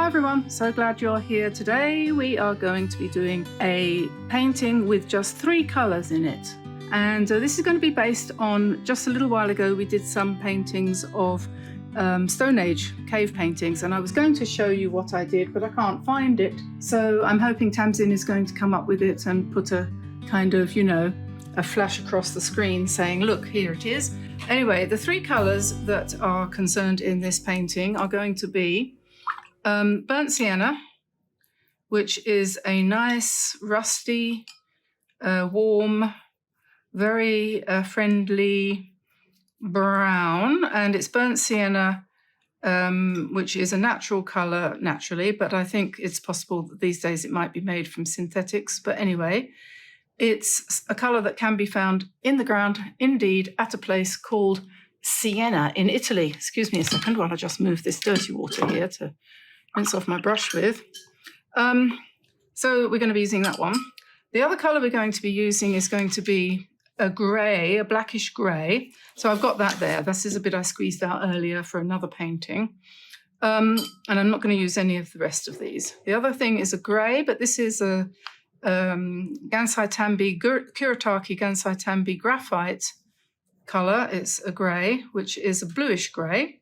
everyone, so glad you're here. Today we are going to be doing a painting with just 3 colours in it, and this is going to be based on, just a little while ago we did some paintings of Stone Age cave paintings, and I was going to show you what I did, but I can't find it, so I'm hoping Tamsin is going to come up with it and put a kind of, you know, a flash across the screen saying, look, here it is. Anyway, the 3 colours that are concerned in this painting are going to be Burnt Sienna, which is a nice, rusty, warm, very friendly brown, and it's Burnt Sienna, which is a natural colour naturally, but I think it's possible that these days it might be made from synthetics. But anyway, it's a colour that can be found in the ground, indeed, at a place called Sienna in Italy. Excuse me a second while I just move this dirty water here to rinse off my brush with. So we're going to be using that one. The other colour we're going to be using is going to be a grey, a blackish grey. So I've got that there. This is a bit I squeezed out earlier for another painting. And I'm not going to use any of the rest of these. The other thing is a grey, but this is a Gansai-Tambi, Kuretake Gansai-Tambi graphite colour. It's a grey, which is a bluish grey,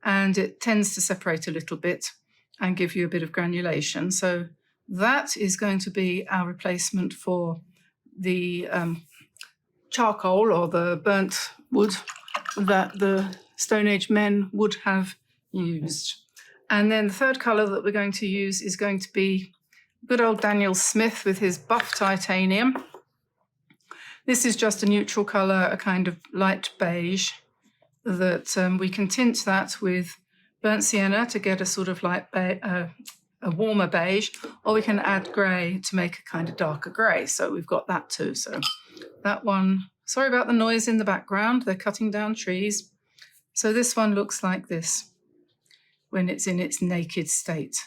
and it tends to separate a little bit and give you a bit of granulation. So that is going to be our replacement for the charcoal or the burnt wood that the Stone Age men would have used. And then the third colour that we're going to use is going to be good old Daniel Smith with his buff titanium. This is just a neutral colour, a kind of light beige, that we can tint that with Burnt Sienna to get a sort of light, a warmer beige, or we can add grey to make a kind of darker grey. So we've got that too. So that one, sorry about the noise in the background, they're cutting down trees. So this one looks like this when it's in its naked state,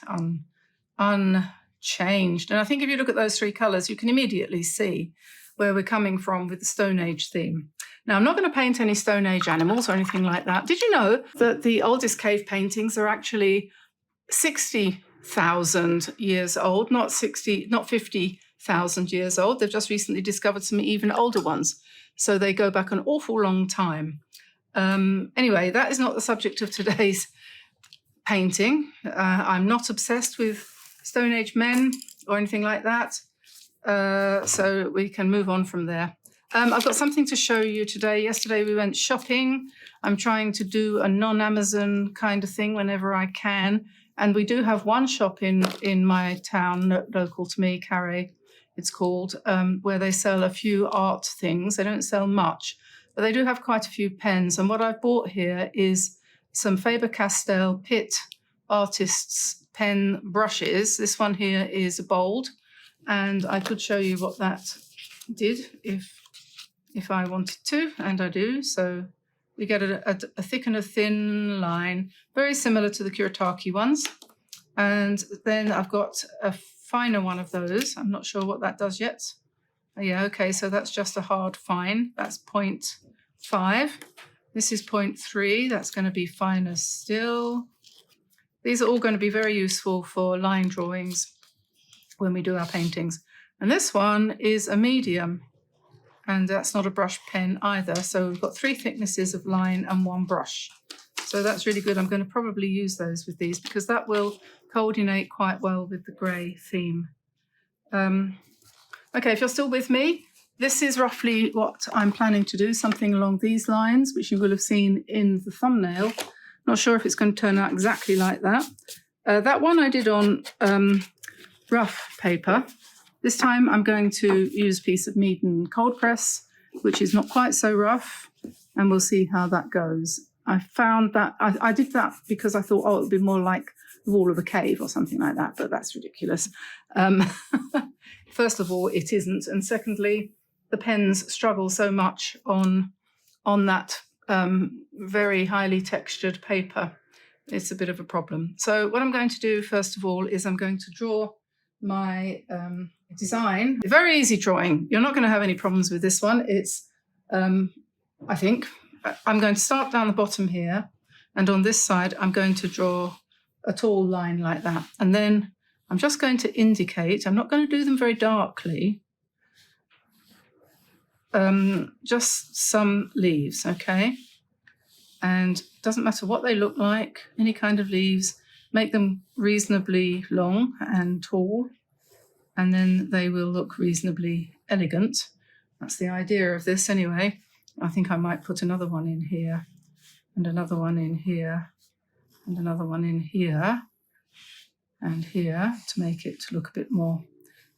unchanged. And I think if you look at those 3 colours, you can immediately see where we're coming from with the Stone Age theme. Now, I'm not going to paint any Stone Age animals or anything like that. Did you know that the oldest cave paintings are actually 60,000 years old, not 50,000 years old? They've just recently discovered some even older ones. So they go back an awful long time. Anyway, that is not the subject of today's painting. I'm not obsessed with Stone Age men or anything like that. So we can move on from there. I've got something to show you today. Yesterday we went shopping. I'm trying to do a non-Amazon kind of thing whenever I can. And we do have one shop in my town, local to me, Carre, it's called, where they sell a few art things. They don't sell much, but they do have quite a few pens. And what I've bought here is some Faber-Castell Pitt artists pen brushes. This one here is a bold, and I could show you what that did if I wanted to, and I do. So we get a thick and a thin line, very similar to the Kuretake ones. And then I've got a finer one of those. I'm not sure what that does yet. Oh, yeah, okay, so that's just a hard fine. That's 0.5. This is 0.3. That's going to be finer still. These are all going to be very useful for line drawings when we do our paintings. And this one is a medium, and that's not a brush pen either. So we've got 3 thicknesses of line and 1 brush. So that's really good. I'm going to probably use those with these because that will coordinate quite well with the grey theme. Okay, if you're still with me, this is roughly what I'm planning to do, something along these lines, which you will have seen in the thumbnail. Not sure if it's going to turn out exactly like that. That one I did on rough paper. This time I'm going to use a piece of Meeden cold press, which is not quite so rough, and we'll see how that goes. I found that I did that because I thought, oh, it would be more like the wall of a cave or something like that, but that's ridiculous. First of all, it isn't, and secondly, the pens struggle so much on that very highly textured paper. It's a bit of a problem. So what I'm going to do first of all is I'm going to draw my design. Very easy drawing. You're not going to have any problems with this one. It's, I think, I'm going to start down the bottom here, and on this side I'm going to draw a tall line like that. And then I'm just going to indicate, I'm not going to do them very darkly, just some leaves, okay? And it doesn't matter what they look like, any kind of leaves, make them reasonably long and tall, and then they will look reasonably elegant. That's the idea of this anyway. I think I might put another one in here, and another one in here, and another one in here, and here, to make it look a bit more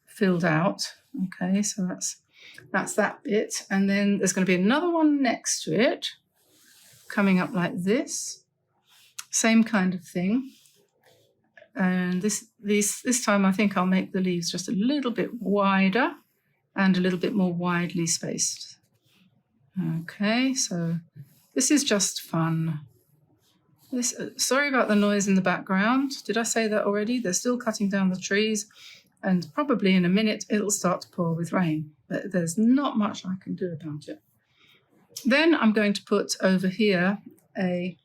filled out. Okay, so that's that bit. And then there's going to be another one next to it, coming up like this. Same kind of thing. And this time I think I'll make the leaves just a little bit wider and a little bit more widely spaced. Okay, so this is just fun. Sorry about the noise in the background. Did I say that already? They're still cutting down the trees, and probably in a minute it'll start to pour with rain, but there's not much I can do about it. Then I'm going to put over here a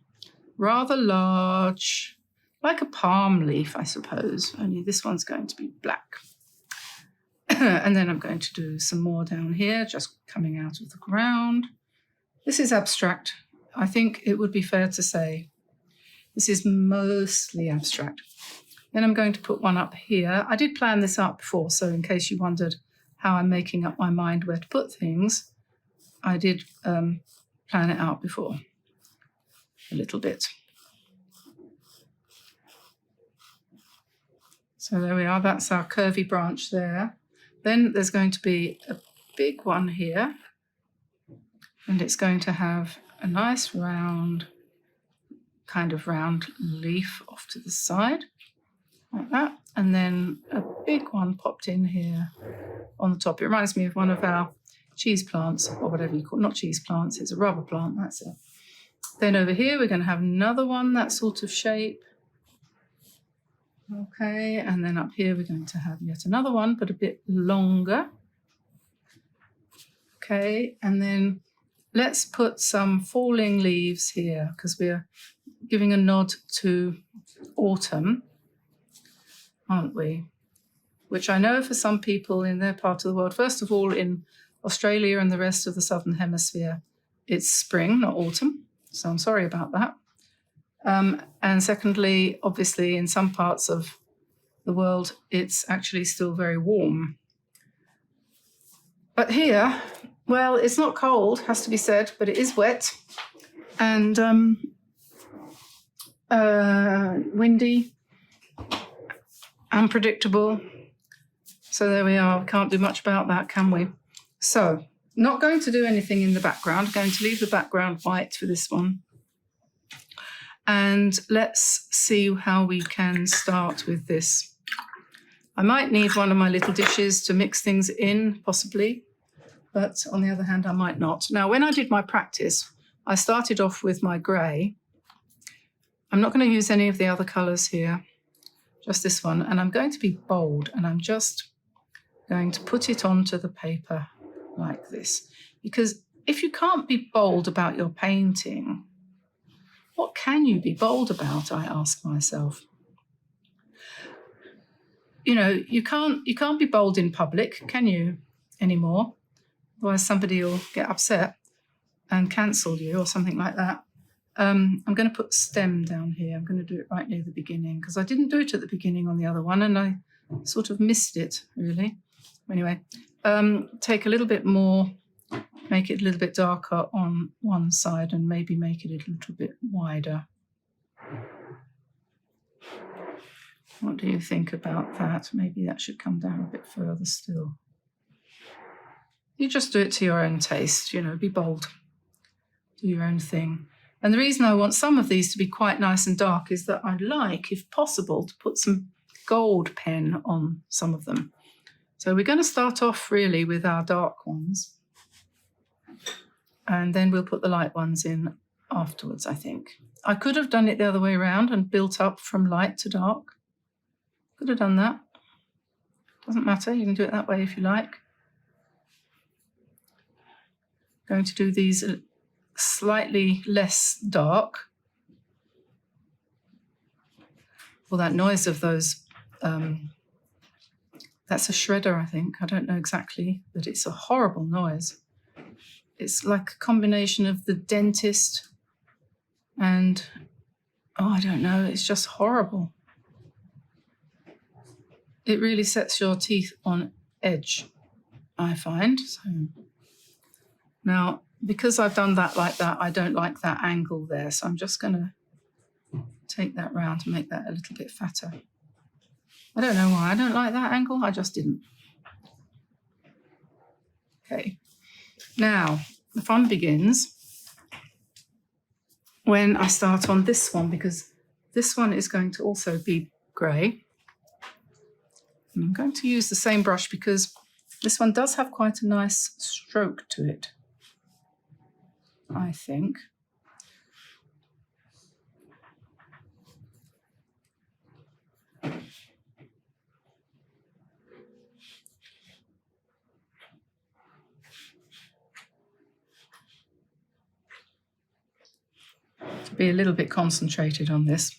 rather large, like a palm leaf, I suppose, only this one's going to be black. And then I'm going to do some more down here, just coming out of the ground. This is abstract. I think it would be fair to say this is mostly abstract. Then I'm going to put one up here. I did plan this out before, so in case you wondered how I'm making up my mind where to put things, I did plan it out before a little bit. So there we are, that's our curvy branch there. Then there's going to be a big one here, and it's going to have a nice round leaf off to the side, like that. And then a big one popped in here on the top. It reminds me of one of our cheese plants, or whatever you call it. Not cheese plants, it's a rubber plant, that's it. Then over here we're going to have another one, that sort of shape. Okay, and then up here we're going to have yet another one, but a bit longer. Okay, and then let's put some falling leaves here, because we're giving a nod to autumn, aren't we? Which I know for some people in their part of the world, first of all in Australia and the rest of the southern hemisphere, it's spring, not autumn. So I'm sorry about that. And secondly, obviously, in some parts of the world, it's actually still very warm. But here, well, it's not cold, has to be said, but it is wet and windy, unpredictable. So there we are. We can't do much about that, can we? So, not going to do anything in the background. I'm going to leave the background white for this one. And let's see how we can start with this. I might need one of my little dishes to mix things in, possibly, but on the other hand, I might not. Now, when I did my practice, I started off with my grey. I'm not going to use any of the other colours here, just this one. And I'm going to be bold, and I'm just going to put it onto the paper like this. Because if you can't be bold about your painting, what can you be bold about, I ask myself. You know, you can't be bold in public, can you, anymore? Otherwise somebody will get upset and cancel you or something like that. I'm going to put stem down here. I'm going to do it right near the beginning, because I didn't do it at the beginning on the other one, and I sort of missed it, really. Anyway, take a little bit more, make it a little bit darker on one side and maybe make it a little bit wider. What do you think about that? Maybe that should come down a bit further still. You just do it to your own taste, you know, be bold. Do your own thing. And the reason I want some of these to be quite nice and dark is that I'd like, if possible, to put some gold pen on some of them. So we're going to start off really with our dark ones. And then we'll put the light ones in afterwards, I think. I could have done it the other way around and built up from light to dark. Could have done that. Doesn't matter, you can do it that way if you like. Going to do these slightly less dark. all that noise of those. That's a shredder, I think. I don't know exactly, but it's a horrible noise. It's like a combination of the dentist and, oh, I don't know, it's just horrible. It really sets your teeth on edge, I find. So now, because I've done that like that, I don't like that angle there. So I'm just going to take that round and make that a little bit fatter. I don't know why I don't like that angle. I just didn't. Okay. Now, the fun begins when I start on this one, because this one is going to also be grey. And I'm going to use the same brush because this one does have quite a nice stroke to it, I think. To be a little bit concentrated on this.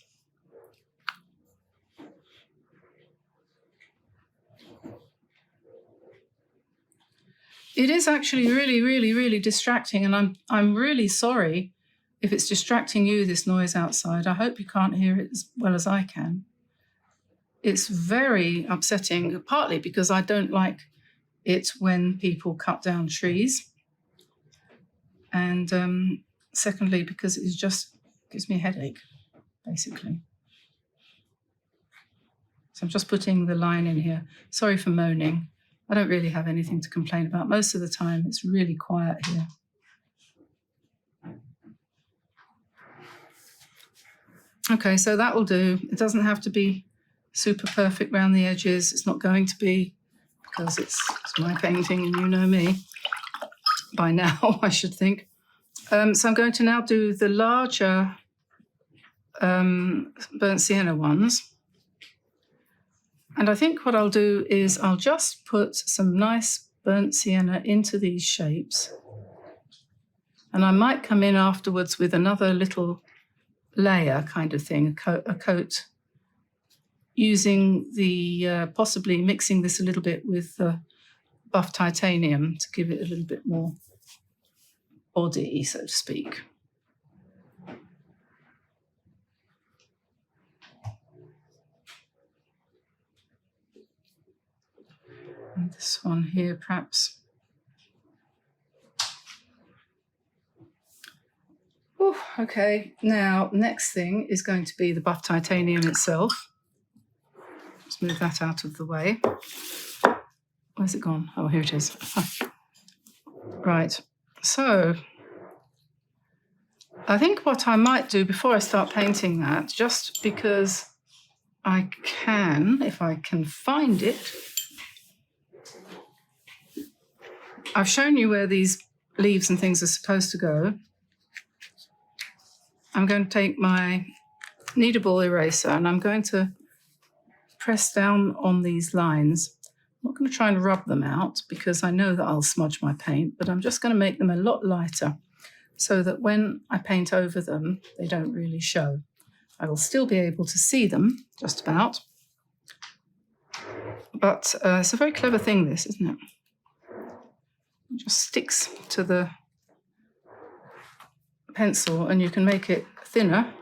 It is actually really, really, really distracting, and I'm really sorry if it's distracting you, this noise outside. I hope you can't hear it as well as I can. It's very upsetting, partly because I don't like it when people cut down trees, and secondly because it just gives me a headache, basically. So I'm just putting the line in here. Sorry for moaning. I don't really have anything to complain about. Most of the time, it's really quiet here. Okay, so that will do. It doesn't have to be super perfect around the edges. It's not going to be, because it's my painting and you know me by now, I should think. So I'm going to now do the larger Burnt Sienna ones. And I think what I'll do is I'll just put some nice Burnt Sienna into these shapes. And I might come in afterwards with another little layer kind of thing, a coat, using the, possibly mixing this a little bit with buff titanium to give it a little bit more body, so to speak. And this one here, perhaps. Ooh, okay, now next thing is going to be the buff titanium itself. Let's move that out of the way. Where's it gone? Oh, here it is. Right, so I think what I might do before I start painting that, just because I can, if I can find it, I've shown you where these leaves and things are supposed to go. I'm going to take my kneadable eraser and I'm going to press down on these lines. I'm not going to try and rub them out because I know that I'll smudge my paint, but I'm just going to make them a lot lighter so that when I paint over them, they don't really show. I will still be able to see them, just about. But it's a very clever thing, this, isn't it? It just sticks to the pencil and you can make it thinner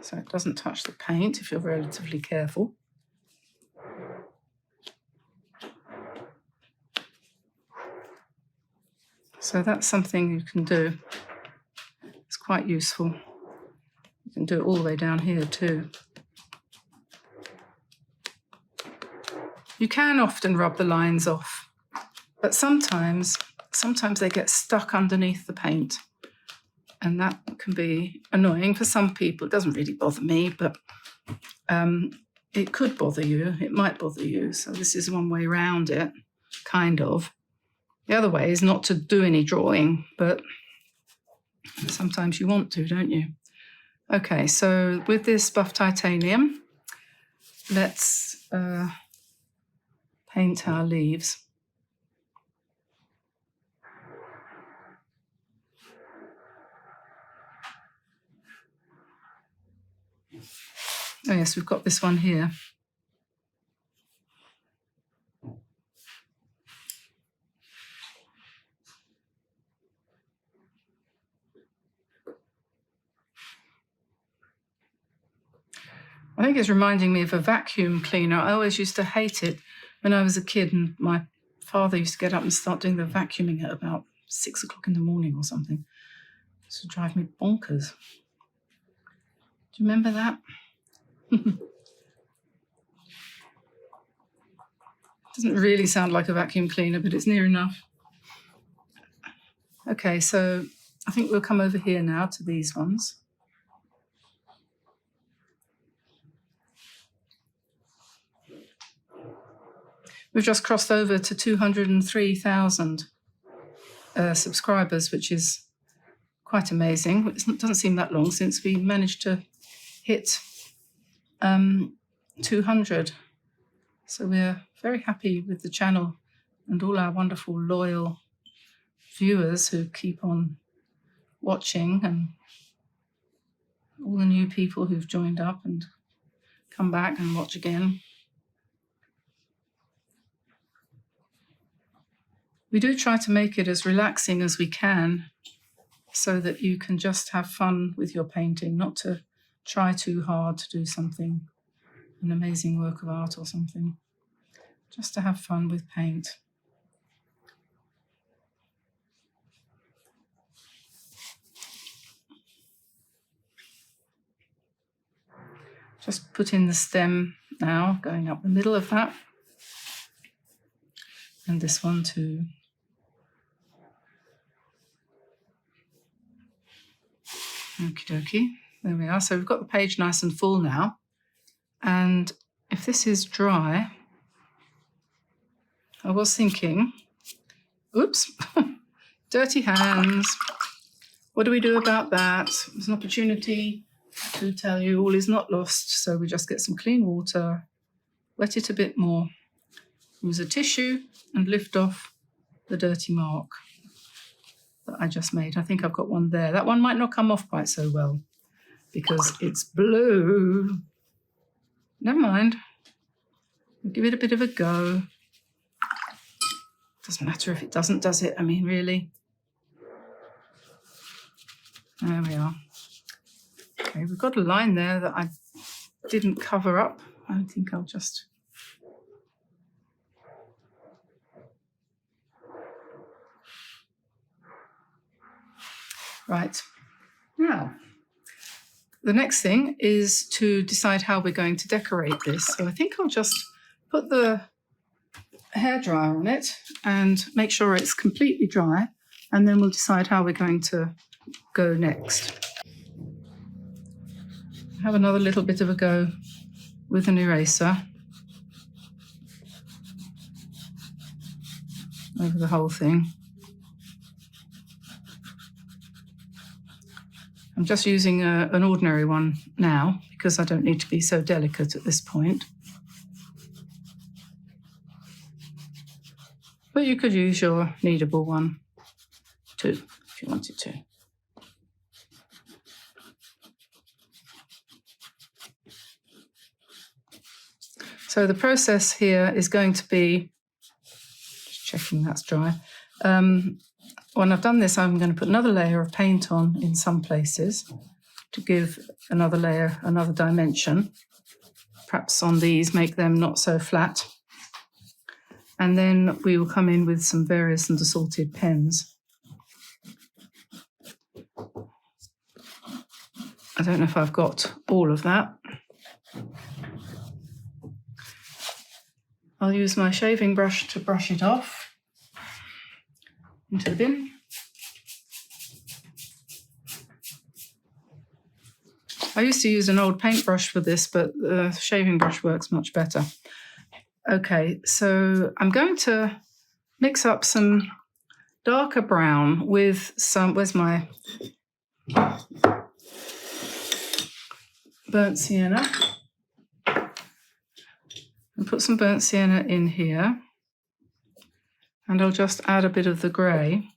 so it doesn't touch the paint if you're relatively careful. So that's something you can do. It's quite useful. You can do it all the way down here too. You can often rub the lines off, but sometimes they get stuck underneath the paint. And that can be annoying for some people. It doesn't really bother me, but it could bother you. It might bother you. So this is one way around it, kind of. The other way is not to do any drawing, but sometimes you want to, don't you? Okay, so with this buff titanium, let's paint our leaves. Oh yes, we've got this one here. I think it's reminding me of a vacuum cleaner. I always used to hate it when I was a kid, and my father used to get up and start doing the vacuuming at about 6 o'clock in the morning or something. It used to drive me bonkers. Do you remember that? Doesn't really sound like a vacuum cleaner, but it's near enough. Okay, so I think we'll come over here now to these ones. We've just crossed over to 203,000 subscribers, which is quite amazing. It doesn't seem that long since we managed to hit 200. So we're very happy with the channel and all our wonderful loyal viewers who keep on watching, and all the new people who've joined up and come back and watch again. We do try to make it as relaxing as we can so that you can just have fun with your painting, not to try too hard to do something, an amazing work of art or something, just to have fun with paint. Just put in the stem now, going up the middle of that. And this one too. Okie dokie, there we are. So we've got the page nice and full now. And if this is dry, I was thinking, oops, dirty hands. What do we do about that? There's an opportunity to tell you all is not lost. So we just get some clean water, wet it a bit more, use a tissue and lift off the dirty mark that I just made. I think I've got one there. That one might not come off quite so well because it's blue. Never mind. We'll give it a bit of a go. Doesn't matter if it doesn't, does it? I mean, really. There we are. Okay, we've got a line there that I didn't cover up. I think I'll just... Right. Now, the next thing is to decide how we're going to decorate this. So I think I'll just put the hairdryer on it and make sure it's completely dry, and then we'll decide how we're going to go next. Have another little bit of a go with an eraser over the whole thing. I'm just using an ordinary one now because I don't need to be so delicate at this point. But you could use your kneadable one too, if you wanted to. So the process here is going to be, just checking that's dry. When I've done this, I'm going to put another layer of paint on in some places to give another layer, another dimension. Perhaps on these, make them not so flat. And then we will come in with some various and assorted pens. I don't know if I've got all of that. I'll use my shaving brush to brush it off into the bin. I used to use an old paintbrush for this, but the shaving brush works much better. Okay, so I'm going to mix up some darker brown with some, where's my burnt sienna? And put some burnt sienna in here. And I'll just add a bit of the grey.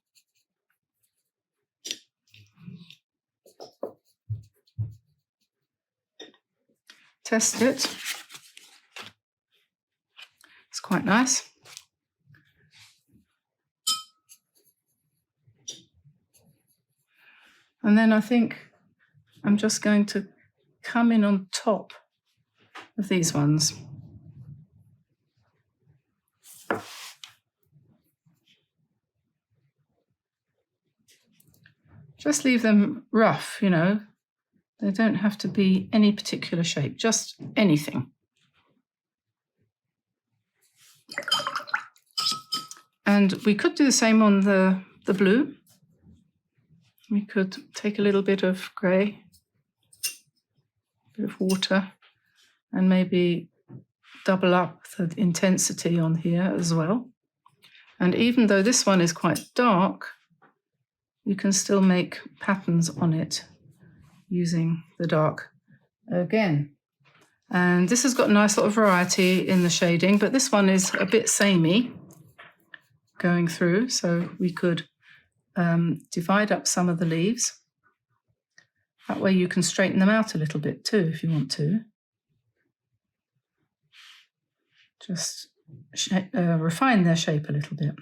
test it. It's quite nice. And then I think I'm just going to come in on top of these ones. Just leave them rough, you know. They don't have to be any particular shape, just anything. And we could do the same on the blue. We could take a little bit of grey, a bit of water, and maybe double up the intensity on here as well. And even though this one is quite dark, you can still make patterns on it using the dark again. And this has got a nice little variety in the shading, but this one is a bit samey going through, so we could divide up some of the leaves. That way you can straighten them out a little bit too if you want to. Just refine their shape a little bit.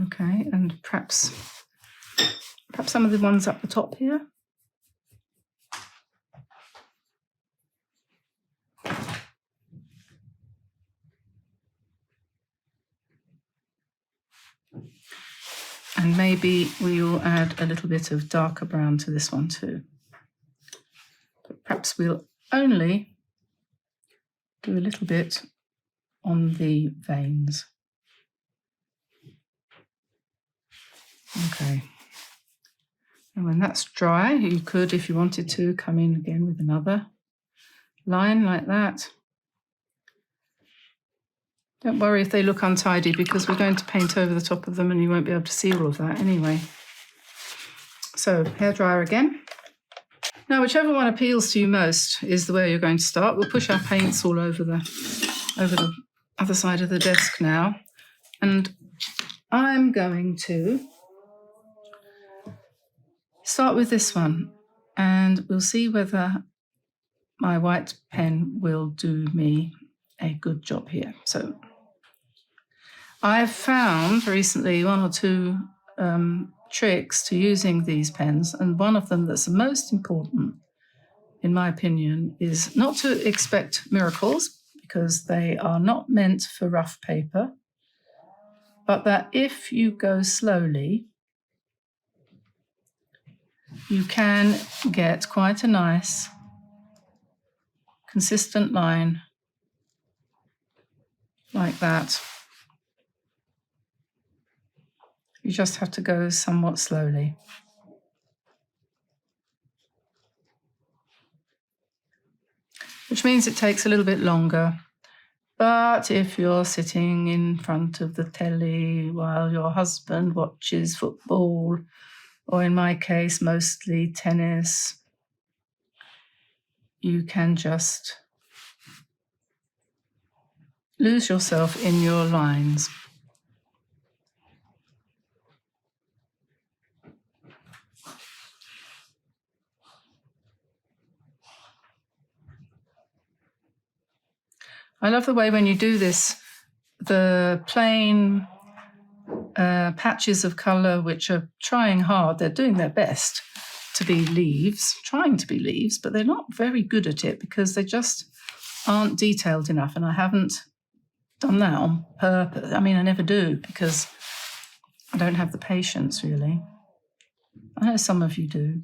Okay, and perhaps some of the ones up the top here. And maybe we'll add a little bit of darker brown to this one too. But perhaps we'll only do a little bit on the veins. Okay. And when that's dry, you could, if you wanted to, come in again with another line like that. Don't worry if they look untidy, because we're going to paint over the top of them and you won't be able to see all of that anyway. So, hairdryer again. Now, whichever one appeals to you most is the way you're going to start. We'll push our paints all over the other side of the desk now. And I'm going to start with this one, and we'll see whether my white pen will do me a good job here. So I've found recently one or two tricks to using these pens, and one of them that's the most important, in my opinion, is not to expect miracles, because they are not meant for rough paper, but that if you go slowly, you can get quite a nice, consistent line like that. You just have to go somewhat slowly. Which means it takes a little bit longer. But if you're sitting in front of the telly while your husband watches football, or in my case, mostly tennis, you can just lose yourself in your lines. I love the way when you do this, the plain patches of colour which are trying hard, they're doing their best to be leaves, trying to be leaves, but they're not very good at it because they just aren't detailed enough. And I haven't done that on purpose. I mean, I never do, because I don't have the patience, really. I know some of you do.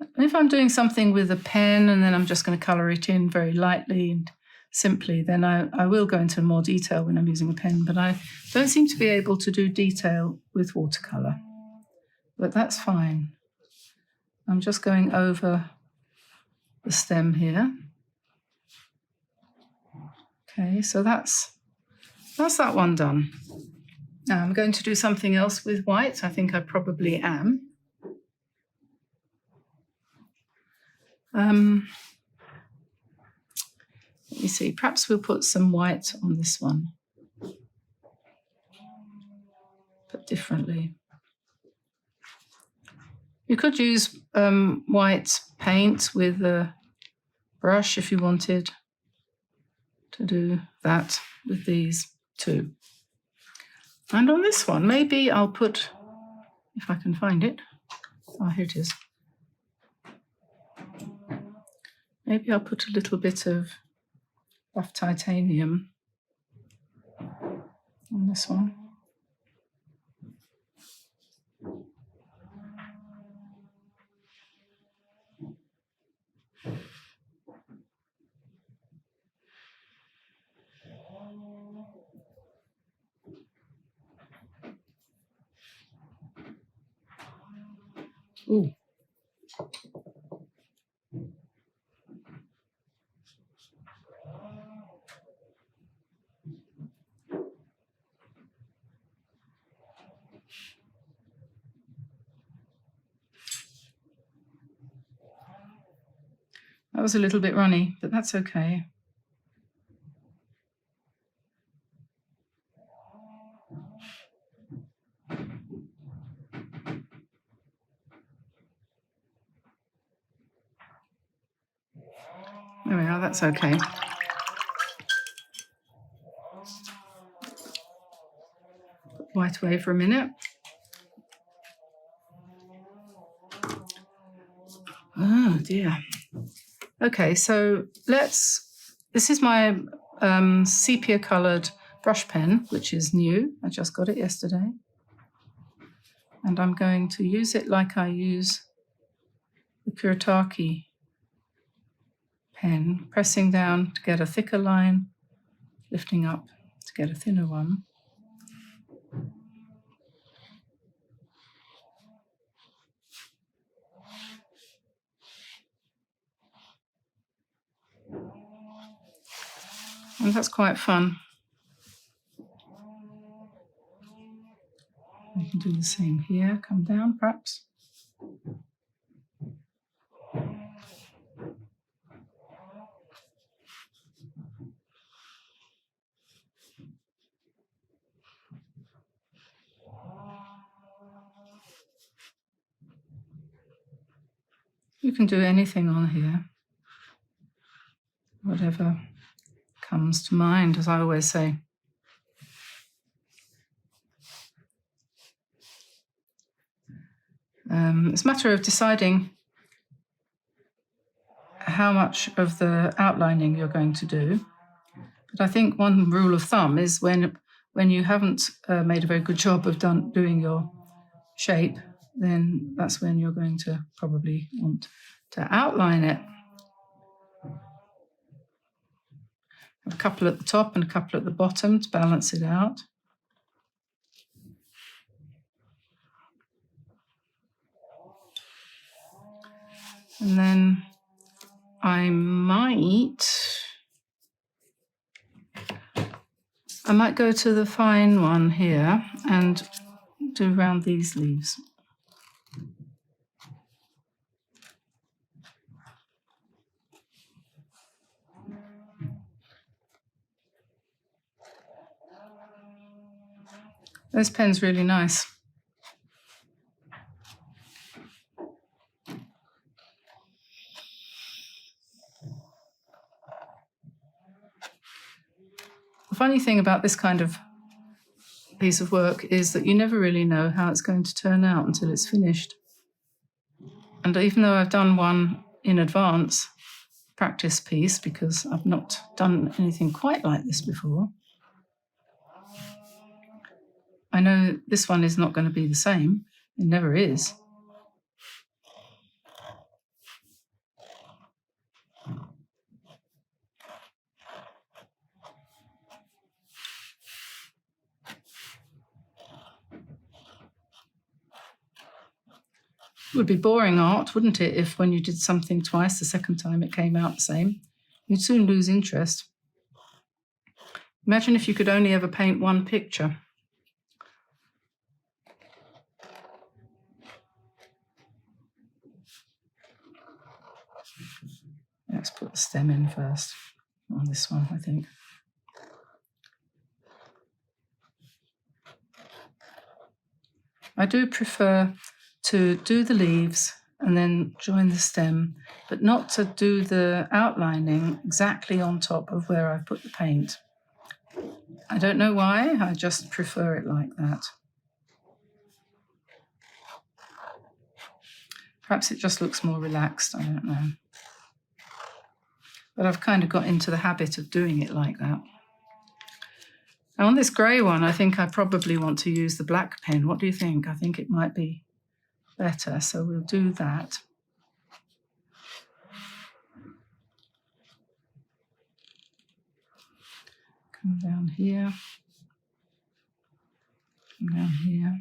And if I'm doing something with a pen and then I'm just going to colour it in very lightly and simply, then I will go into more detail when I'm using a pen, but I don't seem to be able to do detail with watercolour. But that's fine. I'm just going over the stem here. Okay, so that's that one done. Now I'm going to do something else with white. I think I probably am. Let me see, perhaps we'll put some white on this one, but differently. You could use white paint with a brush if you wanted to do that with these too. And on this one, maybe I'll put, if I can find it, oh, here it is. Maybe I'll put a little bit of rough titanium on this one. Ooh. That was a little bit runny, but that's okay. There we are, that's okay. Put white away for a minute. Oh dear. Okay, so this is my sepia coloured brush pen, which is new. I just got it yesterday. And I'm going to use it like I use the Kuretake pen, pressing down to get a thicker line, lifting up to get a thinner one. And that's quite fun. I can do the same here, come down perhaps. You can do anything on here, whatever comes to mind, as I always say. It's a matter of deciding how much of the outlining you're going to do. But I think one rule of thumb is when you haven't made a very good job of doing your shape, then that's when you're going to probably want to outline it. Have a couple at the top and a couple at the bottom to balance it out. And then I might go to the fine one here and do around these leaves. This pen's really nice. The funny thing about this kind of piece of work is that you never really know how it's going to turn out until it's finished. And even though I've done one in advance, practice piece, because I've not done anything quite like this before, I know this one is not going to be the same. It never is. It would be boring art, wouldn't it, if when you did something twice, the second time it came out the same? You'd soon lose interest. Imagine if you could only ever paint one picture. Let's put the stem in first. on this one, I think. I do prefer to do the leaves and then join the stem, but not to do the outlining exactly on top of where I put the paint. I don't know why, I just prefer it like that. Perhaps it just looks more relaxed, I don't know. But I've kind of got into the habit of doing it like that. Now on this grey one, I think I probably want to use the black pen. What do you think? I think it might be better, so we'll do that. Come down here. Come down here.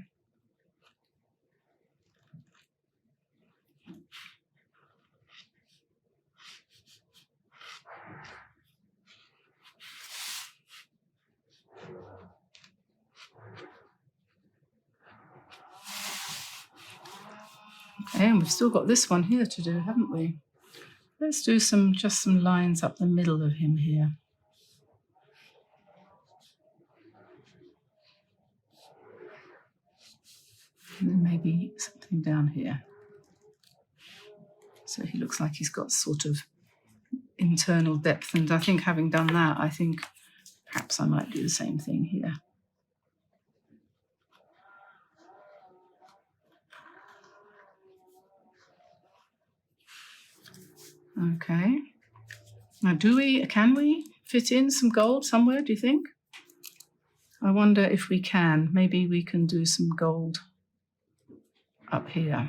Okay, and we've still got this one here to do, haven't we? Let's do just some lines up the middle of him here. And then maybe something down here. So he looks like he's got sort of internal depth, and I think having done that, I think perhaps I might do the same thing here. Okay. Now can we fit in some gold somewhere, do you think? I wonder if we can. Maybe we can do some gold up here.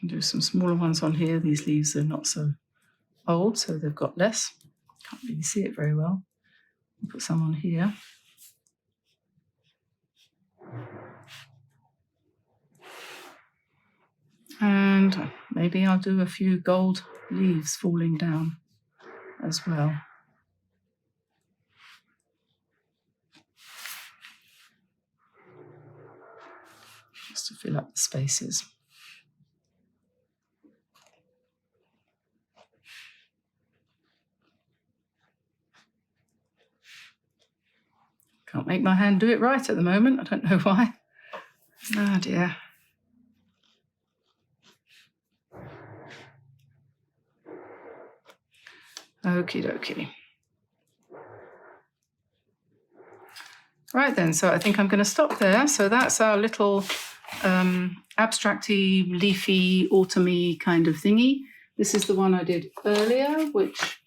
Do some smaller ones on here. These leaves are not so old, so they've got less. Can't really see it very well. I'll put some on here. And maybe I'll do a few gold leaves falling down as well. Just to fill up the spaces. Can't make my hand do it right at the moment. I don't know why. Oh dear. Okie dokie. Right then, so I think I'm going to stop there. So that's our little abstracty, leafy, autumny kind of thingy. This is the one I did earlier, which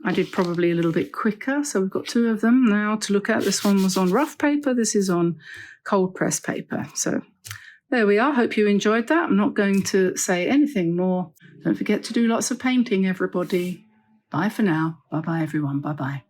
I did probably a little bit quicker. So we've got two of them now to look at. This one was on rough paper. This is on cold press paper. So there we are. Hope you enjoyed that. I'm not going to say anything more. Don't forget to do lots of painting, everybody. Bye for now. Bye-bye, everyone. Bye-bye.